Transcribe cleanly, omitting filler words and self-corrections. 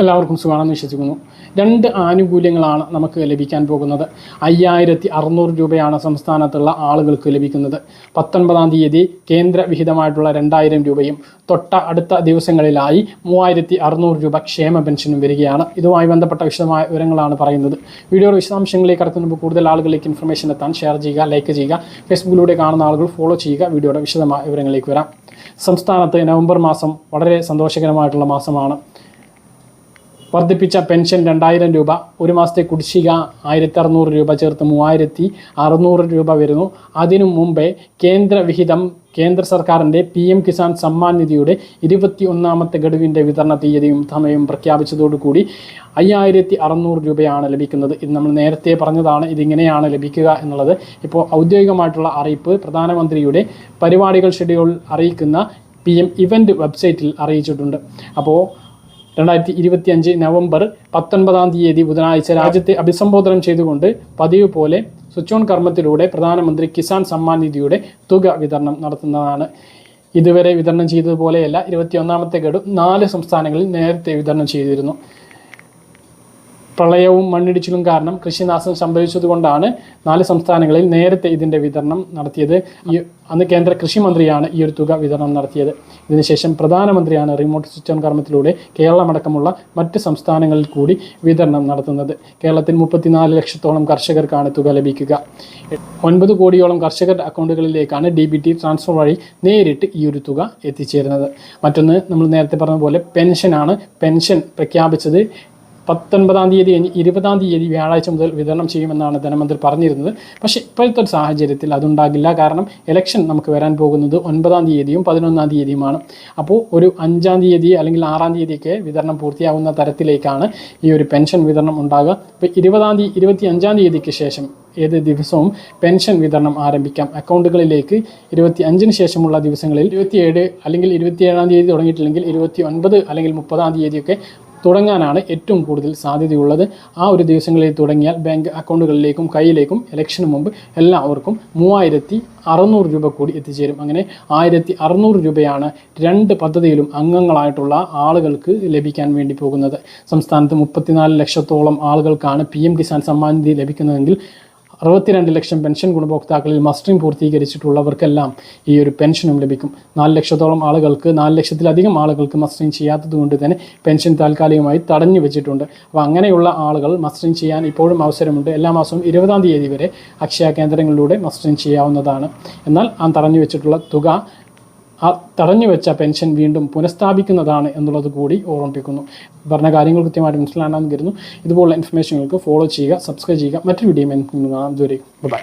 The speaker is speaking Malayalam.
എല്ലാവർക്കും സുഖമാണെന്ന് വിശ്വസിക്കുന്നു. രണ്ട് ആനുകൂല്യങ്ങളാണ് നമുക്ക് ലഭിക്കാൻ പോകുന്നത്. 5600 രൂപയാണ് സംസ്ഥാനത്തുള്ള ആളുകൾക്ക് ലഭിക്കുന്നത്. 19-ാം തീയതി കേന്ദ്ര വിഹിതമായിട്ടുള്ള 2000 രൂപയും തൊട്ട അടുത്ത ദിവസങ്ങളിലായി 3600 രൂപ ക്ഷേമ പെൻഷനും വരികയാണ്. ഇതുമായി ബന്ധപ്പെട്ട വിശദമായ വിവരങ്ങളാണ് പറയുന്നത്. വീഡിയോയുടെ വിശദാംശങ്ങളിലേക്ക് കടക്കുന്നതിന് കൂടുതൽ ആളുകളിലേക്ക് ഇൻഫർമേഷൻ എത്താൻ ഷെയർ ചെയ്യുക, ലൈക്ക് ചെയ്യുക. ഫേസ്ബുക്കിലൂടെ കാണുന്ന ആളുകൾ ഫോളോ ചെയ്യുക. വീഡിയോയുടെ വിശദമായ വിവരങ്ങളിലേക്ക് വരാം. സംസ്ഥാനത്ത് നവംബർ മാസം വളരെ സന്തോഷകരമായിട്ടുള്ള മാസമാണ്. വർദ്ധിപ്പിച്ച പെൻഷൻ 2000 രൂപ, ഒരു മാസത്തെ കുടിശ്ശിക 1600 രൂപ ചേർത്ത് 3600 രൂപ വരുന്നു. അതിനു മുമ്പേ കേന്ദ്ര വിഹിതം കേന്ദ്ര സർക്കാരിൻ്റെ PM കിസാൻ സമ്മാൻ നിധിയുടെ 21ാമത്തെ ഗഡുവിൻ്റെ വിതരണ തീയതിയും സമയവും പ്രഖ്യാപിച്ചതോടുകൂടി 5600 രൂപയാണ് ലഭിക്കുന്നത്. ഇത് നമ്മൾ നേരത്തെ പറഞ്ഞതാണ്, ഇതിങ്ങനെയാണ് ലഭിക്കുക എന്നുള്ളത്. ഇപ്പോൾ ഔദ്യോഗികമായിട്ടുള്ള അറിയിപ്പ് പ്രധാനമന്ത്രിയുടെ പരിപാടികൾ ഷെഡ്യൂൾ അറിയിക്കുന്ന PM ഇവൻ്റ് വെബ്സൈറ്റിൽ അറിയിച്ചിട്ടുണ്ട്. അപ്പോൾ 2025 നവംബർ 19-ാം തീയതി ബുധനാഴ്ച രാജ്യത്തെ അഭിസംബോധന ചെയ്തുകൊണ്ട് പതിവ് പോലെ സ്വിച്ച് ഓൺ കർമ്മത്തിലൂടെ പ്രധാനമന്ത്രി കിസാൻ സമ്മാൻ നിധിയുടെ തുക വിതരണം നടത്തുന്നതാണ്. ഇതുവരെ വിതരണം ചെയ്തതുപോലെയല്ല, 21ാമത്തെ ഗഡു 4 സംസ്ഥാനങ്ങളിൽ നേരത്തെ വിതരണം ചെയ്തിരുന്നു. പ്രളയവും മണ്ണിടിച്ചിലും കാരണം കൃഷിനാശം സംഭവിച്ചതുകൊണ്ടാണ് 4 സംസ്ഥാനങ്ങളിൽ നേരത്തെ ഇതിൻ്റെ വിതരണം നടത്തിയത്. അന്ന് കേന്ദ്ര കൃഷി മന്ത്രിയാണ് ഈ ഒരു തുക വിതരണം നടത്തിയത്. ഇതിനുശേഷം പ്രധാനമന്ത്രിയാണ് റിമോട്ട് സ്വിച്ച് ഓൺ കർമ്മത്തിലൂടെ കേരളമടക്കമുള്ള മറ്റ് സംസ്ഥാനങ്ങളിൽ കൂടി വിതരണം നടത്തുന്നത്. കേരളത്തിൽ 34 ലക്ഷത്തോളം കർഷകർക്കാണ് തുക ലഭിക്കുക. 9 കോടിയോളം കർഷകരുടെ അക്കൗണ്ടുകളിലേക്കാണ് DBT ട്രാൻസ്ഫർ വഴി നേരിട്ട് ഈ ഒരു തുക എത്തിച്ചേരുന്നത്. മറ്റൊന്ന്, നമ്മൾ നേരത്തെ പറഞ്ഞ പോലെ പെൻഷനാണ്. പെൻഷൻ പ്രഖ്യാപിച്ചത് 19-ാം തീയതി 20-ാം തീയതി വ്യാഴാഴ്ച മുതൽ വിതരണം ചെയ്യുമെന്നാണ് ധനമന്ത്രി പറഞ്ഞിരുന്നത്. പക്ഷേ ഇപ്പോഴത്തെ സാഹചര്യത്തിൽ അതുണ്ടാകില്ല. കാരണം ഇലക്ഷൻ നമുക്ക് വരാൻ പോകുന്നത് 9-ാം തീയതിയും 11-ാം തീയതിയുമാണ്. അപ്പോൾ ഒരു 5-ാം തീയതി അല്ലെങ്കിൽ 6-ാം തീയതിയൊക്കെ വിതരണം പൂർത്തിയാവുന്ന തരത്തിലേക്കാണ് ഈ ഒരു പെൻഷൻ വിതരണം ഉണ്ടാകുക. ഇപ്പോൾ 25-ാം തീയതിക്ക് ശേഷം ഏത് ദിവസവും പെൻഷൻ വിതരണം ആരംഭിക്കാം. അക്കൗണ്ടുകളിലേക്ക് 25-ന് ശേഷമുള്ള ദിവസങ്ങളിൽ 27 അല്ലെങ്കിൽ 27-ാം തീയതി തുടങ്ങിയിട്ടില്ലെങ്കിൽ 29 അല്ലെങ്കിൽ 30-ാം തീയതിയൊക്കെ തുടങ്ങാനാണ് ഏറ്റവും കൂടുതൽ സാധ്യതയുള്ളത്. ആ ഒരു ദിവസങ്ങളിൽ തുടങ്ങിയാൽ ബാങ്ക് അക്കൗണ്ടുകളിലേക്കും കയ്യിലേക്കും ഇലക്ഷന് മുമ്പ് എല്ലാവർക്കും 3600 രൂപ കൂടി എത്തിച്ചേരും. അങ്ങനെ 1600 രൂപയാണ് 2 പദ്ധതിയിലും അംഗങ്ങളായിട്ടുള്ള ആളുകൾക്ക് ലഭിക്കാൻ വേണ്ടി പോകുന്നത്. സംസ്ഥാനത്ത് 34 ലക്ഷത്തോളം ആളുകൾക്കാണ് PM കിസാൻ സമ്മാൻ നിധി ലഭിക്കുന്നതെങ്കിൽ 62 ലക്ഷം പെൻഷൻ ഗുണഭോക്താക്കളിൽ മസ്റ്ററിംഗ് പൂർത്തീകരിച്ചിട്ടുള്ളവർക്കെല്ലാം ഈ ഒരു പെൻഷനും ലഭിക്കും. 4 ലക്ഷത്തോളം ആളുകൾക്ക്, 4 ലക്ഷത്തിലധികം ആളുകൾക്ക് മസ്റ്ററിംഗ് ചെയ്യാത്തത് കൊണ്ട് തന്നെ പെൻഷൻ താൽക്കാലികമായി തടഞ്ഞു വെച്ചിട്ടുണ്ട്. അപ്പോൾ അങ്ങനെയുള്ള ആളുകൾ മസ്റ്ററിംഗ് ചെയ്യാൻ ഇപ്പോഴും അവസരമുണ്ട്. എല്ലാ മാസവും 20-ാം തീയതി വരെ അക്ഷയ കേന്ദ്രങ്ങളിലൂടെ മസ്റ്ററിംഗ് ചെയ്യാവുന്നതാണ്. എന്നാൽ ആ തടഞ്ഞു വെച്ചിട്ടുള്ള തുക, ആ തടഞ്ഞു വെച്ച പെൻഷൻ വീണ്ടും പുനഃസ്ഥാപിക്കുന്നതാണ് എന്നുള്ളത് കൂടി ഓർമ്മിപ്പിക്കുന്നു. പറഞ്ഞ കാര്യങ്ങൾ കൃത്യമായിട്ട് മനസ്സിലാണെന്ന് കരുതുന്നു. ഇതുപോലുള്ള ഇൻഫർമേഷനുകൾക്ക് ഫോളോ ചെയ്യുക, സബ്സ്ക്രൈബ് ചെയ്യുക. മറ്റൊരു വീഡിയോ കാണാം. ഇതുവരെ ബൈ.